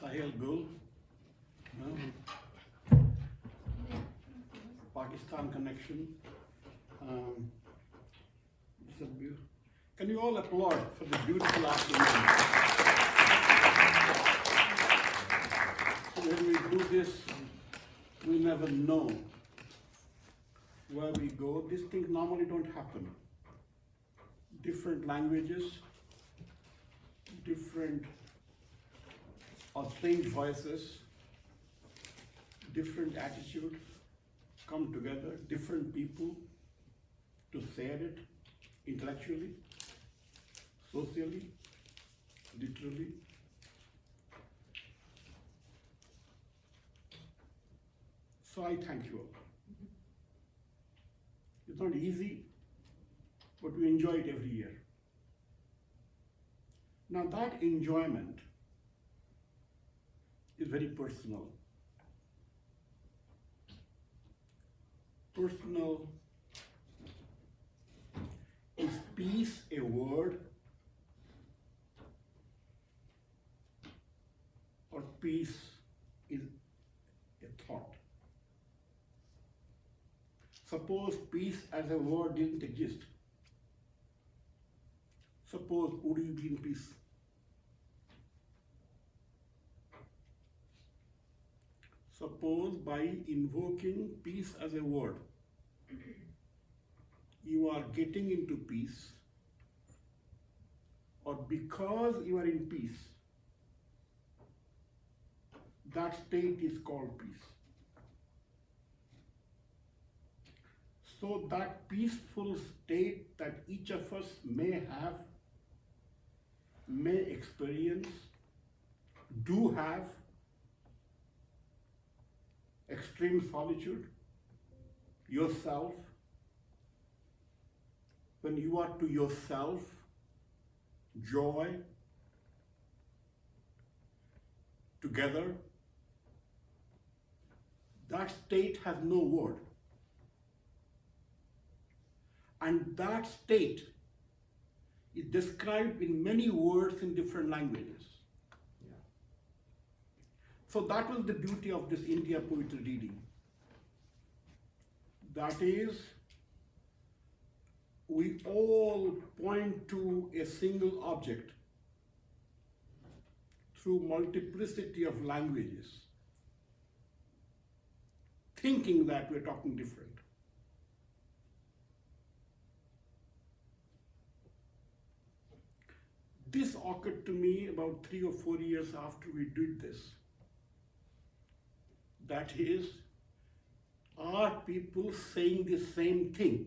Sahel Gul, Pakistan connection. Can you all applaud for the beautiful afternoon? So when we do this, we never know where we go. These things normally don't happen. Different languages, different or strange voices, different attitudes come together, different people to share it intellectually, socially, literally. So I thank you all. It's not easy, but we enjoy it every year. Now that enjoyment is very personal. Personal. Is peace a word or peace is a thought? Suppose peace as a word didn't exist. Suppose, would you be in peace? Suppose by invoking peace as a word, you are getting into peace, or because you are in peace, that state is called peace. So that peaceful state that each of us may have, may experience, do have, extreme solitude, yourself, when you are to yourself, joy, together, that state has no word. And that state is described in many words in different languages. Yeah. So that was the beauty of this India poetry reading. That is, we all point to a single object through multiplicity of languages, thinking that we're talking different. This occurred to me about 3 or 4 years after we did this. That is, are people saying the same thing?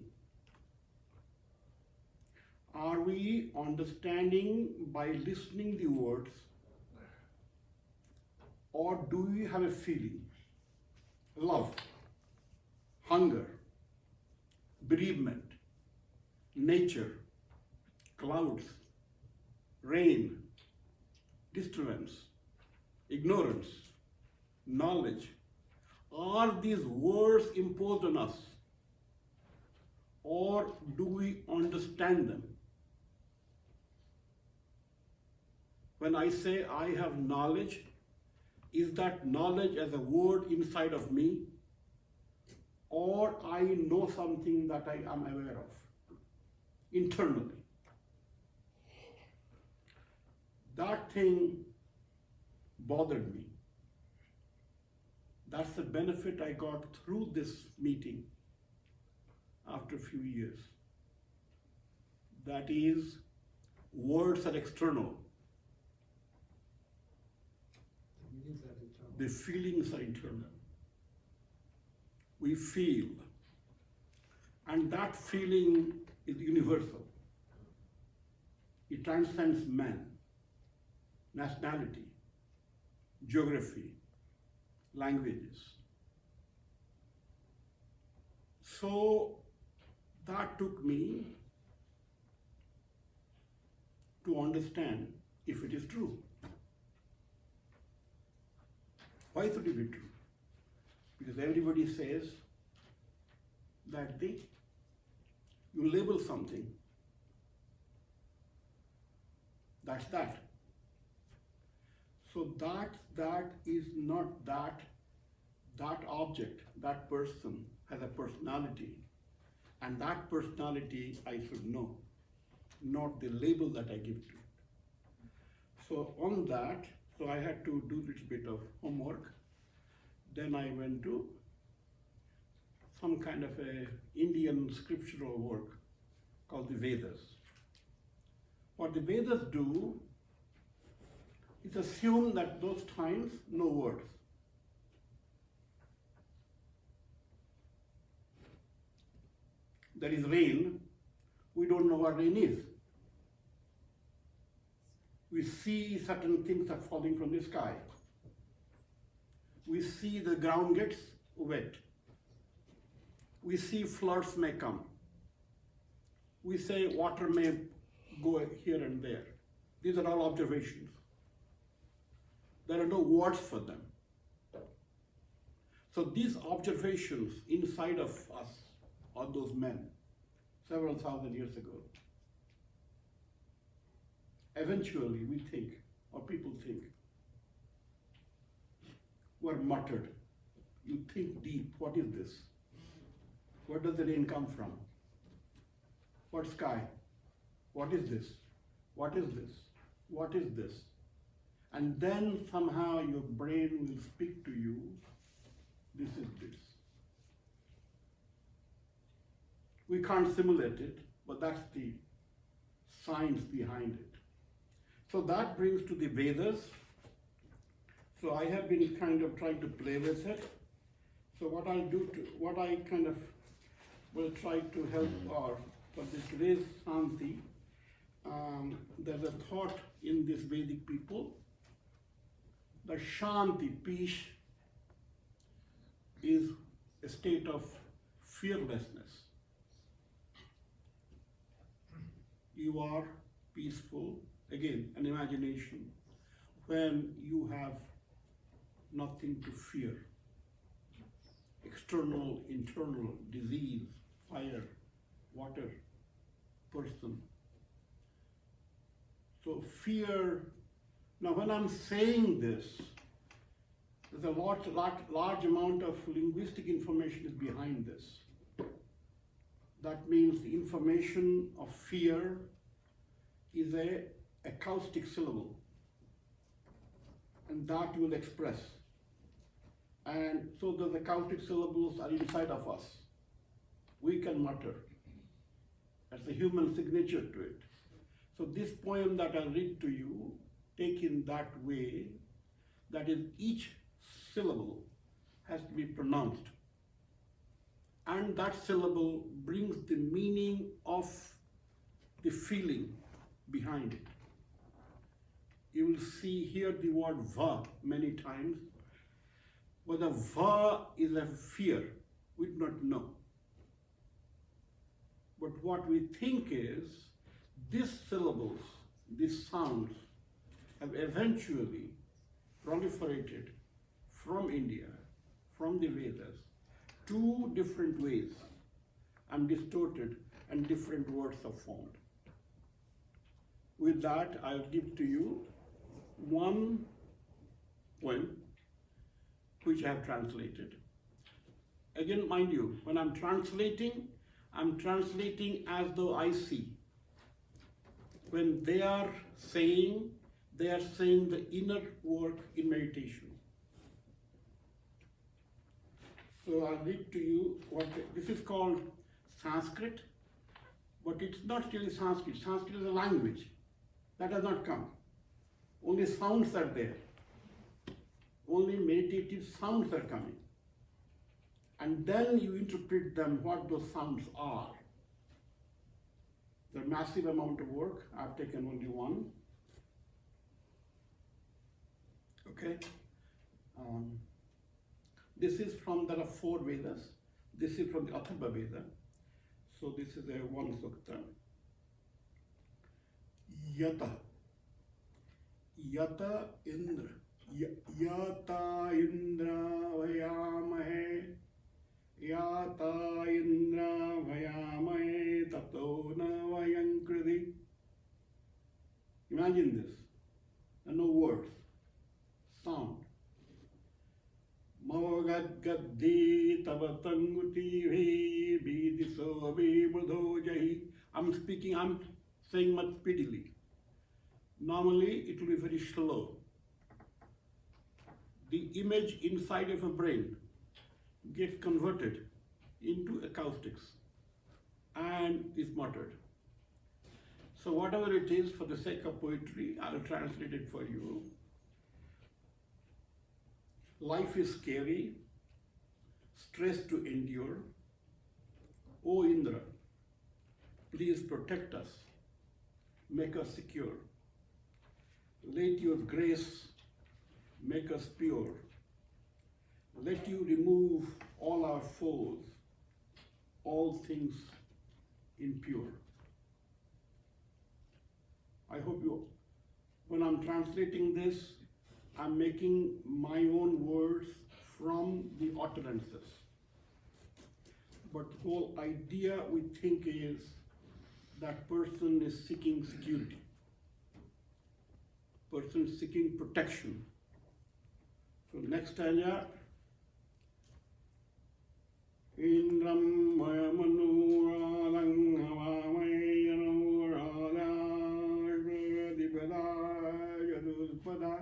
Are we understanding by listening the words, or do we have a feeling? Love, hunger, bereavement, nature, clouds, rain, disturbance, ignorance, knowledge. Are these words imposed on us, or do we understand them? When I say I have knowledge, is that knowledge as a word inside of me, or I know something that I am aware of internally? That thing bothered me. That's the benefit I got through this meeting after a few years. That is, words are external. The feelings are internal. We feel, and that feeling is universal. It transcends man, nationality, geography, languages. So that took me to understand if it is true. Why should it be true? Because everybody says that you label something, that's that. So that is not that object, that person has a personality, and that personality I should know, not the label that I give to it. So on that, so I had to do a little bit of homework. Then I went to some kind of a Indian scriptural work called the Vedas. What the Vedas do is assume that those times no words. There is rain, we don't know what rain is. We see certain things are falling from the sky. We see the ground gets wet. We see floods may come. We say water may go here and there. These are all observations. There are no words for them. So these observations inside of us are those men, several thousand years ago. Eventually we think, or people think, were muttered. You think deep, what is this? Where does the rain come from? What sky? What is this? What is this? What is this? And then somehow your brain will speak to you, this is this. We can't simulate it, but that's the science behind it. So that brings to the Vedas. So I have been kind of trying to play with it. So what I kind of will try to help or for this today's Santi, there's a thought in this Vedic people that Shanti, peace, is a state of fearlessness. You are peaceful, again, an imagination, when you have nothing to fear. External, internal, disease, fire, water, person. So fear, now when I'm saying this, there's a large amount of linguistic information is behind this. That means the information of fear is a acoustic syllable, and that will express. And so the acoustic syllables are inside of us. We can mutter. That's the human signature to it. So this poem that I'll read to you, take in that way, that is each syllable has to be pronounced. And that syllable brings the meaning of the feeling behind it. You will see here the word va many times. Whether va is a fear, we do not know. But what we think is, these syllables, these sounds, have eventually proliferated from India, from the Vedas, two different ways, and distorted, and different words are formed. With that, I'll give to you one poem which I have translated. Again, mind you, when I'm translating as though I see. When they are saying the inner work in meditation. So I'll read to you this is called Sanskrit, but it's not really Sanskrit. Sanskrit is a language that has not come. Only sounds are there. Only meditative sounds are coming. And then you interpret them, what those sounds are. They're a massive amount of work. I've taken only one. Okay. This is from, there are 4 Vedas. This is from the Atharva Veda. So this is a one sukta. Yata. Yata Indra. Yata Indra Vayamahe. Yata Indra Vayamahe Tato Na Vayankriti. Imagine this. There are no words. gaddi tavatanguti bhi bidiso bimudho jahi. I'm saying much speedily. Normally it will be very slow. The image inside of a brain gets converted into acoustics and is muttered. So whatever it is, for the sake of poetry, I'll translate it for you. Life is scary, stress to endure. O Indra, please protect us, make us secure. Let your grace make us pure. Let you remove all our foes, all things impure. I hope when I'm translating this, I'm making my own words from the utterances. But the whole idea we think is that person is seeking security. Person is seeking protection. So next stanza, Indram Mayamanuralang Havamayyanurada Dipada Yaduspada.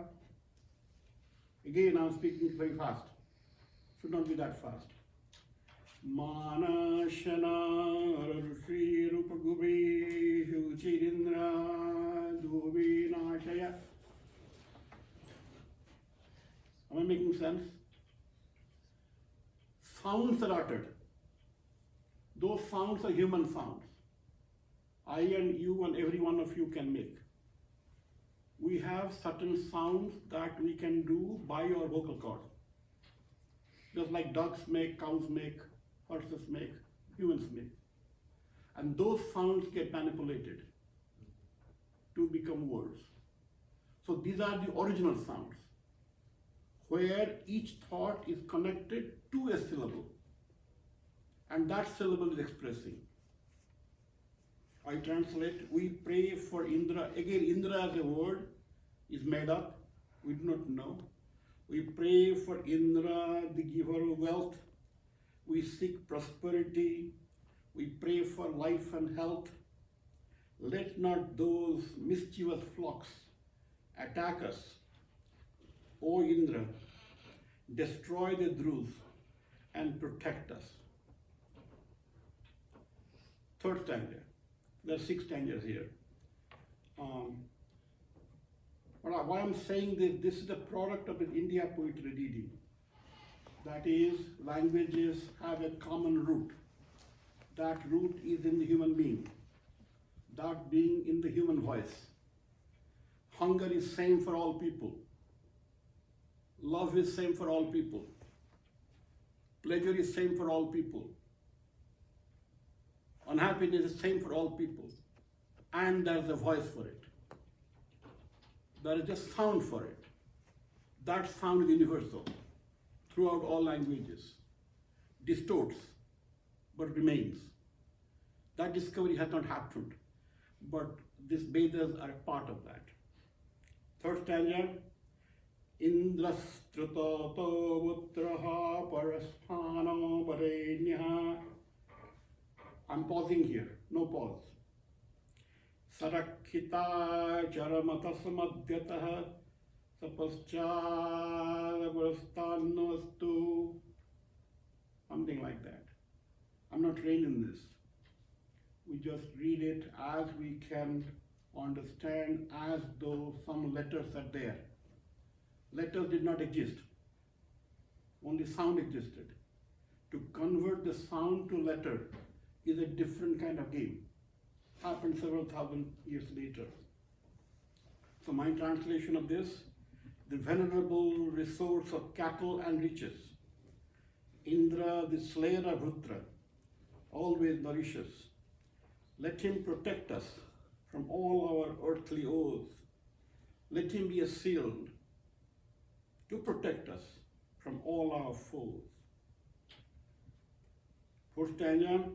Again, I'm speaking very fast. Should not be that fast. Manashana Rushi Rupagubi Chirindra Dubi Nashaya. Am I making sense? Sounds are uttered. Those sounds are human sounds. I and you and every one of you can make. We have certain sounds that we can do by our vocal cords. Just like dogs make, cows make, horses make, humans make. And those sounds get manipulated to become words. So these are the original sounds, where each thought is connected to a syllable, and that syllable is expressing. I translate, we pray for Indra. Again, Indra as a word is made up, we do not know. We pray for Indra, the giver of wealth. We seek prosperity. We pray for life and health. Let not those mischievous flocks attack us. O Indra, destroy the Drus and protect us. Third stanza. There are 6 stanzas here. Why I'm saying this is the product of an India poetry reading. That is, languages have a common root. That root is in the human being. That being in the human voice. Hunger is same for all people. Love is same for all people. Pleasure is same for all people. Unhappiness is same for all people. And there's a voice for it. There is a sound for it. That sound is universal throughout all languages. Distorts, but remains. That discovery has not happened, but these Vedas are a part of that. Third stanza, Indrastrutato Vutraha Parasthano Varenyaha. I'm pausing here, no pause. Sarakhita Charamatasamadyataha Sapaschalavarastanastu. Something like that. I'm not trained in this. We just read it as we can understand, as though some letters are there. Letters did not exist. Only sound existed. To convert the sound to letter is a different kind of game. Happened several thousand years later. So my translation of this, the venerable resource of cattle and riches, Indra, the slayer of Rutra, always nourishes. Let him protect us from all our earthly woes. Let him be a shield to protect us from all our foes. Fourth stanza.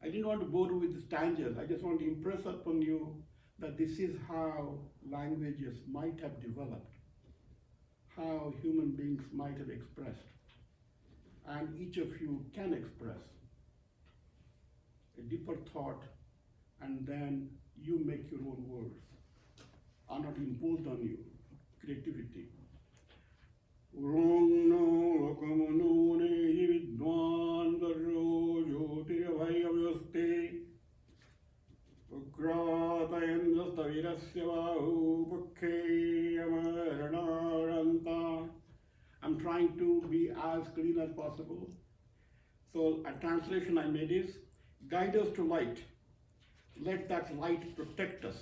I didn't want to bore you with the stanzas. I just want to impress upon you that this is how languages might have developed, how human beings might have expressed, and each of you can express a deeper thought, and then you make your own words, are not imposed on you. Creativity. I'm trying to be as clean as possible. So a translation I made is, guide us to light. Let that light protect us.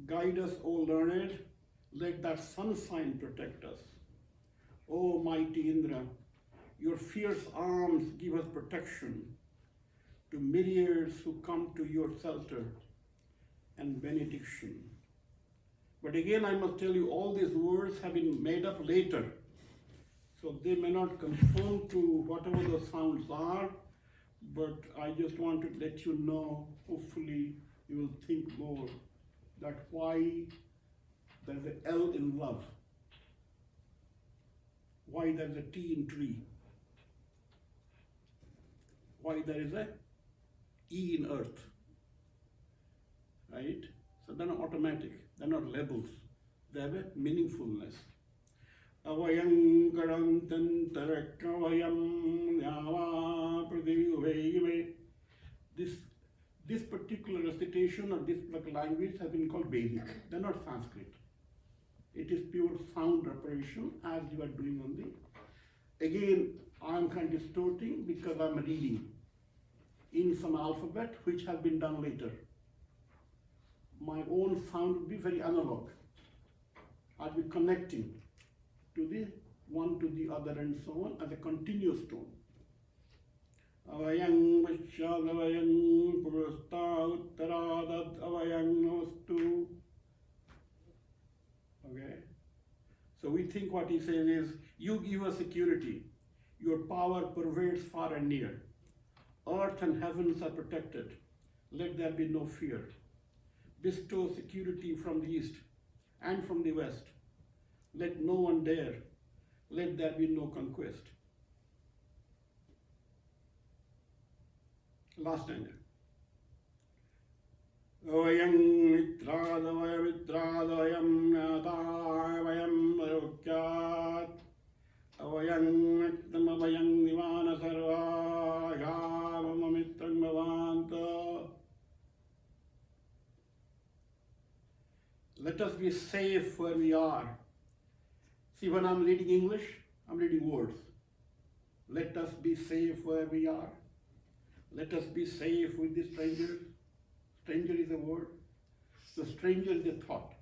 Guide us, O learned. Let that sunshine protect us. O mighty Indra, your fierce arms give us protection to myriads who come to your shelter and benediction. But again, I must tell you, all these words have been made up later. So they may not conform to whatever the sounds are, but I just want to let you know, hopefully you will think more, that why there's an L in love, why there's a T in tree, why there is a E in earth, right? So they're not automatic, they're not labels, they have a meaningfulness. Avayam karantantarakavayam yava pradivivayime. This particular recitation or this particular language has been called Vedic. They're not Sanskrit. It is pure sound preparation as you are doing on the. Again, I'm kind of distorting because I'm reading in some alphabet which has been done later. My own sound will be very analog. I'll be connecting to the one to the other and so on as a continuous tone. Avayang Vishadavayang Purasta Uttaradad Avayang Nostu. Okay? So we think what he says is, you give us security. Your power pervades far and near. Earth and heavens are protected. Let there be no fear. Bestow security from the east and from the west. Let no one dare. Let there be no conquest. Last stanza. Avayam mitradavayam natavayam arokyat. Avayam mittamavayam nivana sarva yavama mitram bhavanta. Let us be safe where we are. See, when I'm reading English, I'm reading words. Let us be safe where we are. Let us be safe with the strangers. Stranger is a word. The stranger is a thought.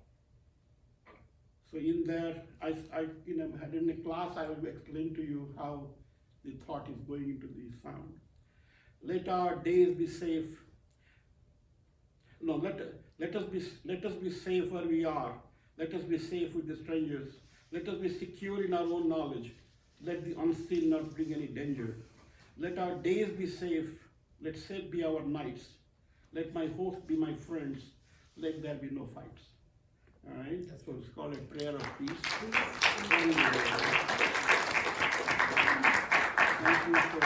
So in there, I had in a class, I will explain to you how the thought is going into the sound. Let our days be safe. No, let us be safe where we are. Let us be safe with the strangers. Let us be secure in our own knowledge. Let the unseen not bring any danger. Let our days be safe. Let safe be our nights. Let my host be my friends. Let there be no fights. All right? So it's called a prayer of peace. Thank you for